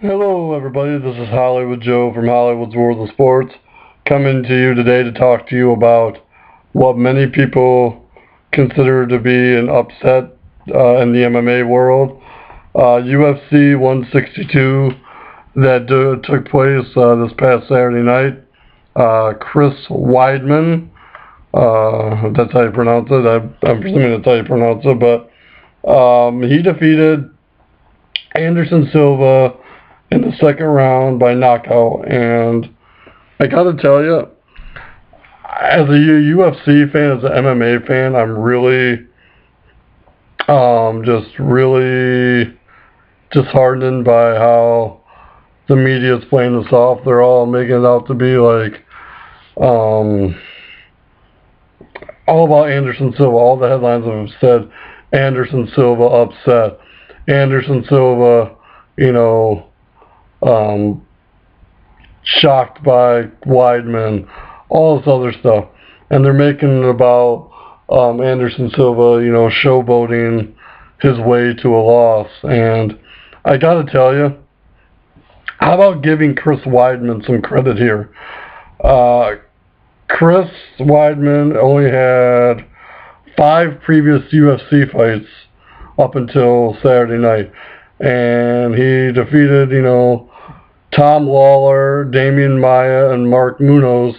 Hello everybody, this is Hollywood Joe from Hollywood's World of Sports, coming to you today to talk to you about what many people consider to be an upset in the MMA world. UFC 162 that took place this past Saturday night. Chris Weidman, that's how you pronounce it, I'm presuming that's how you pronounce it, but he defeated Anderson Silva in the second round by knockout. And I gotta tell you, as a UFC fan, as an MMA fan, I'm really just really disheartened by how the media is playing this off. They're all making it out to be like all about Anderson Silva. All the headlines have said Anderson Silva upset, Anderson Silva, shocked by Weidman, all this other stuff. And they're making it about Anderson Silva, showboating his way to a loss. And I gotta tell you, how about giving Chris Weidman some credit here? Chris Weidman only had 5 previous UFC fights up until Saturday night. And he defeated, Tom Lawler, Damian Maia, and Mark Munoz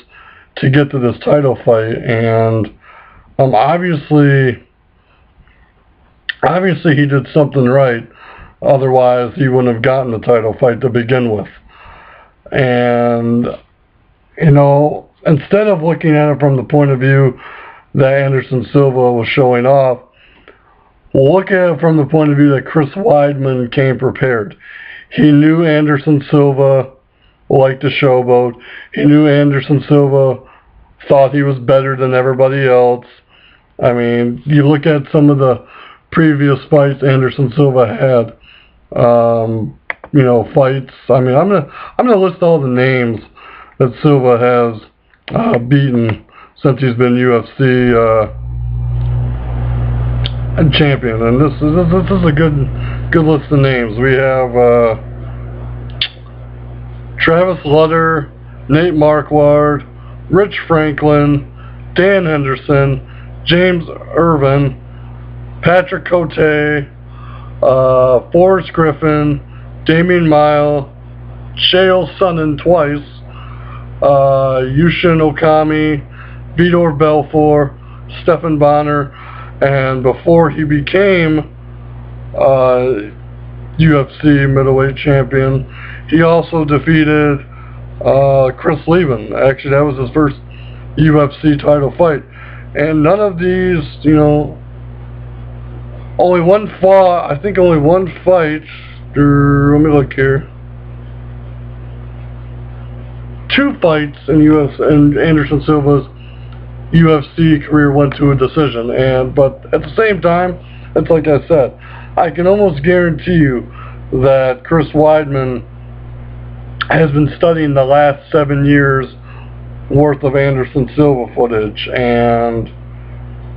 to get to this title fight. And obviously he did something right. Otherwise, he wouldn't have gotten the title fight to begin with. And, instead of looking at it from the point of view that Anderson Silva was showing off, look at it from the point of view that Chris Weidman came prepared. He knew Anderson Silva liked to showboat. He knew Anderson Silva thought he was better than everybody else. I mean, you look at some of the previous fights Anderson Silva had, fights. I mean, I'm gonna list all the names that Silva has beaten since he's been UFC champion, and this is a good list of names. We have Travis Lutter, Nate Marquardt, Rich Franklin, Dan Henderson, James Irvin, Patrick Cote, Forrest Griffin, Damian Mile, Chael Sonnen twice, Yushin Okami, Vitor Belfort, Stephan Bonner. And before he became UFC Middleweight Champion, he also defeated Chris Leben. Actually, that was his first UFC title fight. And none of these, only one fight. Let me look here. 2 fights in Anderson Silva's UFC career went to a decision, but at the same time, it's like I said, I can almost guarantee you that Chris Weidman has been studying the last 7 years worth of Anderson Silva footage, and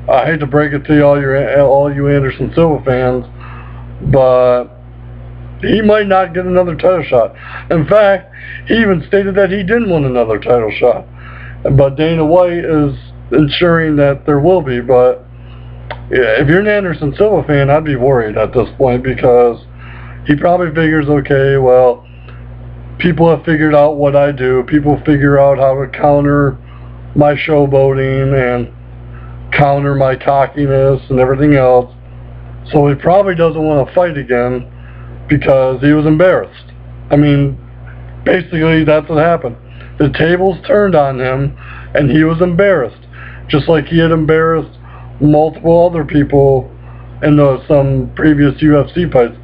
I hate to break it to you, all you Anderson Silva fans, but he might not get another title shot. In fact, he even stated that he didn't want another title shot, but Dana White is ensuring that there will be. But yeah, if you're an Anderson Silva fan, I'd be worried at this point, because he probably figures, okay, well, people have figured out what I do. People figure out how to counter my showboating and counter my cockiness and everything else. So he probably doesn't want to fight again because he was embarrassed. I mean, basically that's what happened. The tables turned on him and he was embarrassed. Just like he had embarrassed multiple other people in some previous UFC fights.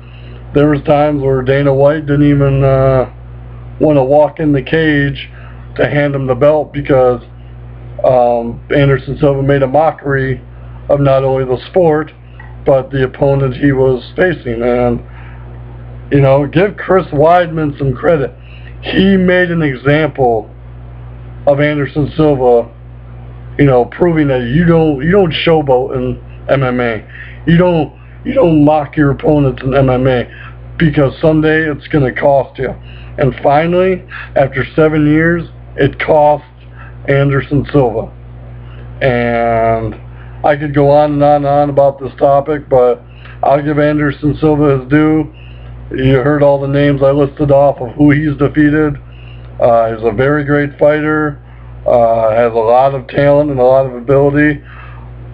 There was times where Dana White didn't even want to walk in the cage to hand him the belt because Anderson Silva made a mockery of not only the sport, but the opponent he was facing. And, give Chris Weidman some credit. He made an example of Anderson Silva, proving that you don't showboat in MMA. You don't mock your opponents in MMA. because someday it's going to cost you. And finally, after 7 years, it cost Anderson Silva. And I could go on and on and on about this topic, but I'll give Anderson Silva his due. You heard all the names I listed off of who he's defeated. He's a very great fighter, has a lot of talent and a lot of ability,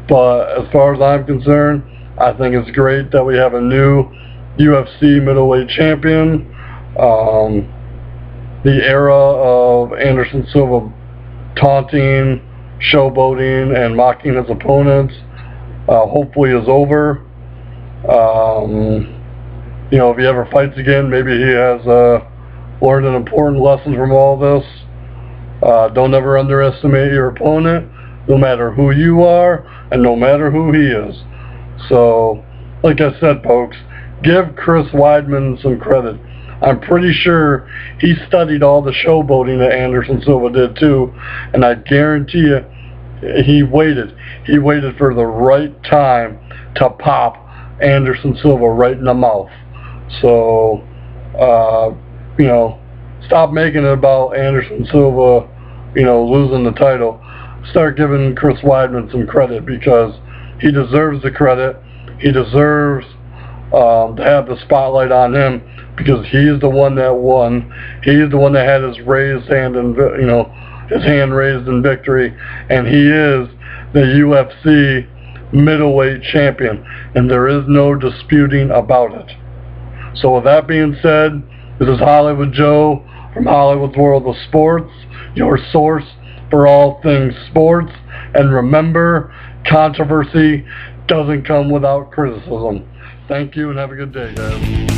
but as far as I'm concerned, I think it's great that we have a new UFC Middleweight Champion. The era of Anderson Silva taunting, showboating, and mocking his opponents hopefully is over. You know, if he ever fights again, maybe he has learned an important lesson from all this. Don't ever underestimate your opponent, no matter who you are and no matter who he is. So, like I said, folks, give Chris Weidman some credit. I'm pretty sure he studied all the showboating that Anderson Silva did too, and I guarantee you he waited. He waited for the right time to pop Anderson Silva right in the mouth. So, you know, stop making it about Anderson Silva, you know, losing the title. Start giving Chris Weidman some credit, because he deserves the credit. He deserves to have the spotlight on him, because he's the one that won. He's the one that had his raised hand and, you know, his hand raised in victory, and he is the UFC Middleweight Champion, and there is no disputing about it. So with that being said, this is Hollywood Joe from Hollywood's World of Sports, your source for all things sports. And remember, controversy doesn't come without criticism. Thank you and have a good day, guys.